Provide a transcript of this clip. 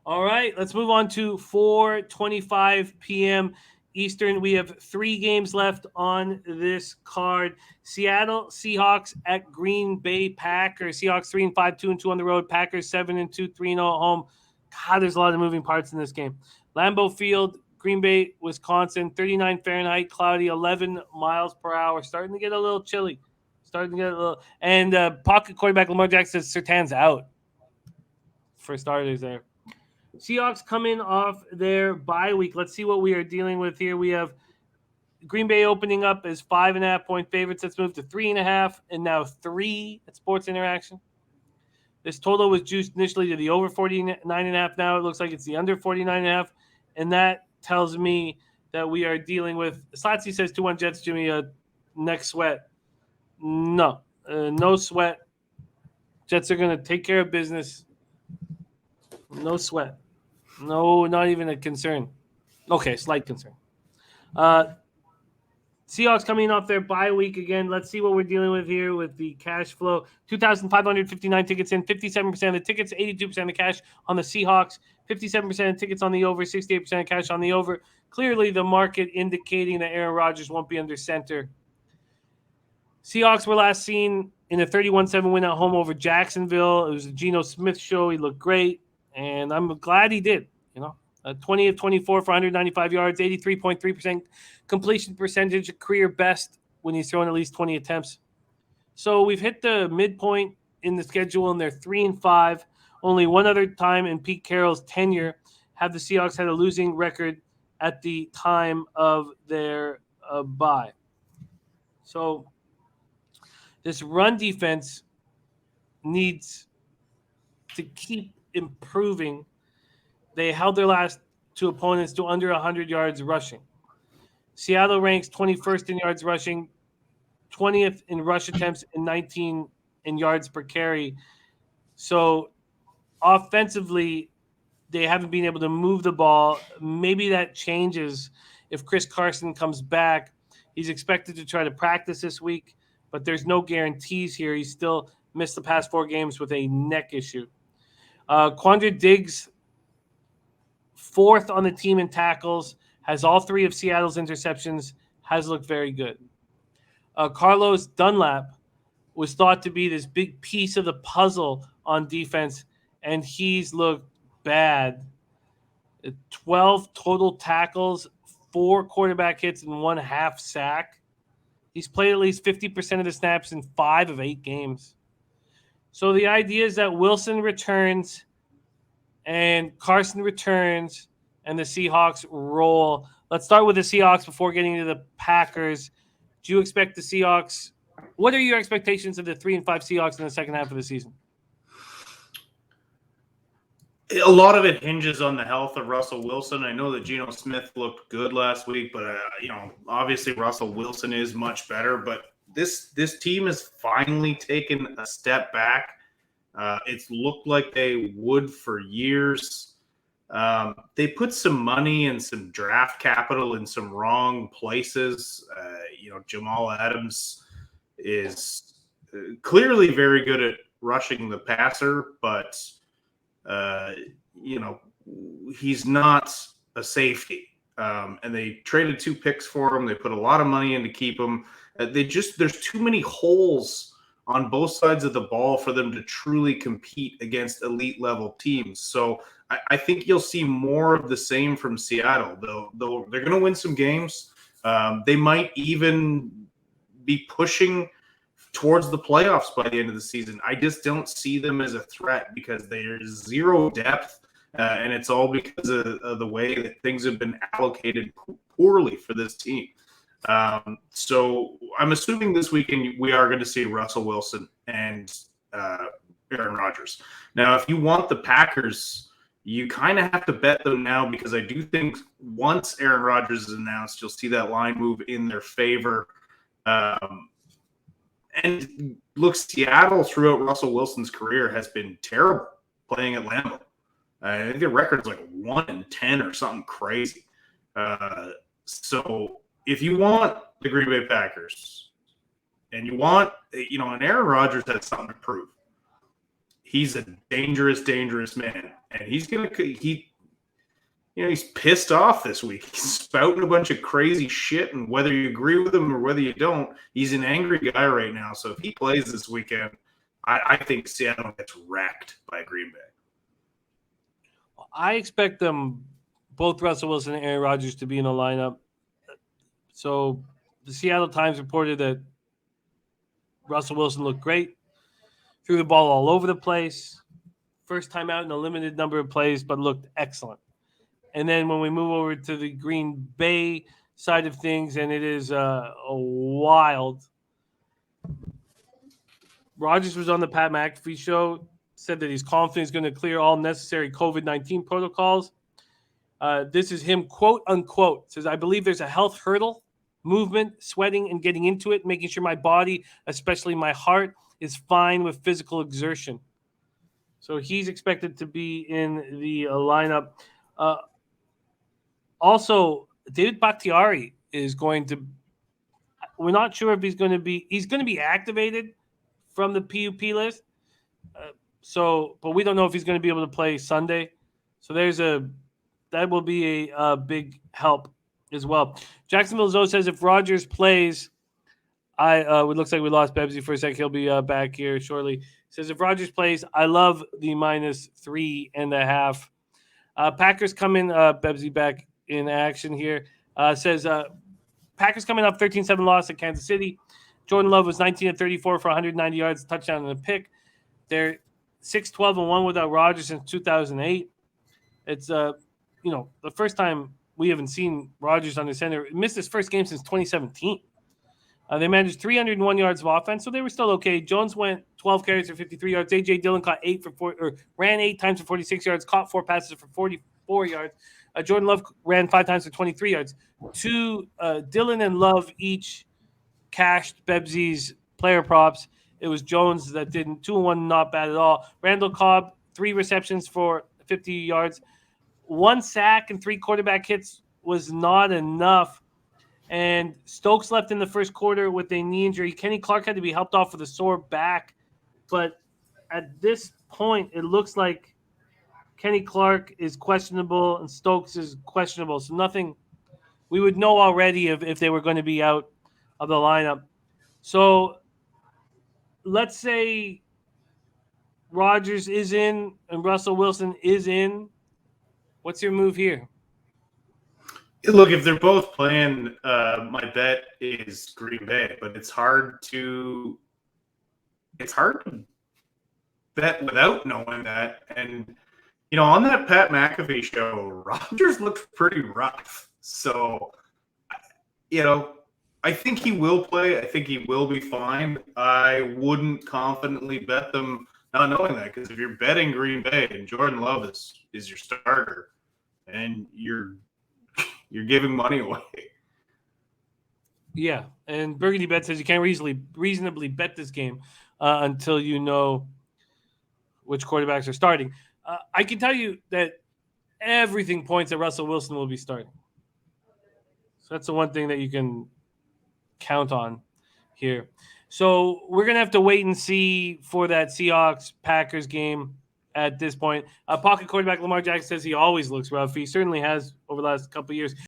All right, let's move on to 4:25 p.m. Eastern. We have 3 games left on this card. Seattle Seahawks at Green Bay Packers. Seahawks 3-5, 2-2 on the road. Packers 7-2, 3-0 at home. God, there's a lot of moving parts in this game. Lambeau Field, Green Bay, Wisconsin, 39 Fahrenheit, cloudy, 11 miles per hour. Starting to get a little chilly. And pocket quarterback Lamar Jackson says Surtain's out for starters there. Seahawks coming off their bye week. Let's see what we are dealing with here. We have Green Bay opening up as 5.5-point favorites. Let's move to 3.5 and now 3 at Sports Interaction. This total was juiced initially to the over 49.5. Now it looks like it's the under 49.5. And that tells me that we are dealing with – Slatsy says 2-1 Jets, Jimmy, neck sweat. No, no sweat. Jets are going to take care of business. No sweat. No, not even a concern. Okay, slight concern. Seahawks coming off their bye week again. Let's see what we're dealing with here with the cash flow. 2,559 tickets in, 57% of the tickets, 82% of the cash on the Seahawks, 57% of tickets on the over, 68% of cash on the over. Clearly the market indicating that Aaron Rodgers won't be under center. Seahawks were last seen in a 31-7 win at home over Jacksonville. It was a Geno Smith show. He looked great, and I'm glad he did. 20 of 24 for 195 yards, 83.3% completion percentage, a career best when he's thrown at least 20 attempts. So we've hit the midpoint in the schedule, and they're 3-5. Only one other time in Pete Carroll's tenure have the Seahawks had a losing record at the time of their bye. So this run defense needs to keep improving. They held their last 2 opponents to under 100 yards rushing. Seattle ranks 21st in yards rushing, 20th in rush attempts, and 19 in yards per carry. So offensively, they haven't been able to move the ball. Maybe that changes if Chris Carson comes back. He's expected to try to practice this week, but there's no guarantees here. He's still missed the past 4 games with a neck issue. Quandre Diggs, 4th on the team in tackles, has all 3 of Seattle's interceptions, has looked very good. Carlos Dunlap was thought to be this big piece of the puzzle on defense, and he's looked bad. 12 total tackles, 4 quarterback hits, and 1 half sack. He's played at least 50% of the snaps in 5 of 8 games. So the idea is that Wilson returns and Carson returns and the Seahawks roll. Let's start with the Seahawks before getting to the Packers. Do you expect the Seahawks – what are your expectations of the 3-5 Seahawks in the second half of the season? A lot of it hinges on the health of Russell Wilson. I know that Geno Smith looked good last week, but obviously Russell Wilson is much better. But this team has finally taken a step back. It's looked like they would for years. They put some money and some draft capital in some wrong places. Jamal Adams is clearly very good at rushing the passer, but he's not a safety. And they traded 2 picks for him. They put a lot of money in to keep him. There's too many holes on both sides of the ball for them to truly compete against elite level teams. So I think you'll see more of the same from Seattle. Though they're going to win some games. They might even be pushing towards the playoffs by the end of the season. I just don't see them as a threat because there's zero depth, and it's all because of the way that things have been allocated poorly for this team. So I'm assuming this weekend we are going to see Russell Wilson and Aaron Rodgers. Now, if you want the Packers, you kind of have to bet them now because I do think once Aaron Rodgers is announced, you'll see that line move in their favor. And look, Seattle throughout Russell Wilson's career has been terrible playing at Lambeau. I think their record's like 1-10 or something crazy. So if you want the Green Bay Packers and you want, and Aaron Rodgers has something to prove. He's a dangerous, dangerous man. and he's pissed off this week. He's spouting a bunch of crazy shit, and whether you agree with him or whether you don't, he's an angry guy right now. So if he plays this weekend, I think Seattle gets wrecked by Green Bay. I expect them, both Russell Wilson and Aaron Rodgers, to be in the lineup. So the Seattle Times reported that Russell Wilson looked great, threw the ball all over the place, first time out in a limited number of plays, but looked excellent. And then when we move over to the Green Bay side of things, and it is a wild. Rodgers was on the Pat McAfee show, said that he's confident he's going to clear all necessary COVID-19 protocols. This is him, quote unquote, says, I believe there's a health hurdle, movement, sweating, and getting into it, making sure my body, especially my heart, is fine with physical exertion. So he's expected to be in the lineup. Also, David Bakhtiari is going to – we're not sure if he's going to be activated from the PUP list. But we don't know if he's going to be able to play Sunday. So that will be a big help as well. Jacksonville Zoe says if Rodgers plays, it looks like we lost Bebsie for a second. He'll be back here shortly. Says if Rodgers plays, I love the -3.5. Packers come in. Bebsie back in action here. Says Packers coming up 13-7 loss at Kansas City. Jordan Love was 19-34 for 190 yards, touchdown and a pick. They're 6-12-1 without Rodgers since 2008. It's the first time we haven't seen Rodgers under center. He missed his first game since 2017. They managed 301 yards of offense, so they were still okay. Jones went 12 carries for 53 yards. A.J. Dillon ran 8 times for 46 yards, caught 4 passes for 44 yards. Jordan Love ran 5 times for 23 yards. Dillon and Love each cashed Bebsie's player props. It was Jones that didn't. 2-1, not bad at all. Randall Cobb, 3 receptions for 50 yards. 1 sack and 3 quarterback hits was not enough. And Stokes left in the first quarter with a knee injury. Kenny Clark had to be helped off with a sore back. But at this point, it looks like Kenny Clark is questionable and Stokes is questionable. So nothing – we would know already if they were going to be out of the lineup. So let's say Rodgers is in and Russell Wilson is in. What's your move here? Look, if they're both playing, my bet is Green Bay, but it's hard to bet without knowing that. And on that Pat McAfee show, Rodgers looked pretty rough. So, I think he will play. I think he will be fine. I wouldn't confidently bet them not knowing that, because if you're betting Green Bay and Jordan Love is your starter, and you're giving money away. Yeah, and Burgundy Bet says you can't reasonably bet this game until you know which quarterbacks are starting. I can tell you that everything points that Russell Wilson will be starting. So that's the one thing that you can count on here. So we're going to have to wait and see for that Seahawks-Packers game at this point. Pocket quarterback Lamar Jackson says he always looks rough. He certainly has over the last couple of years.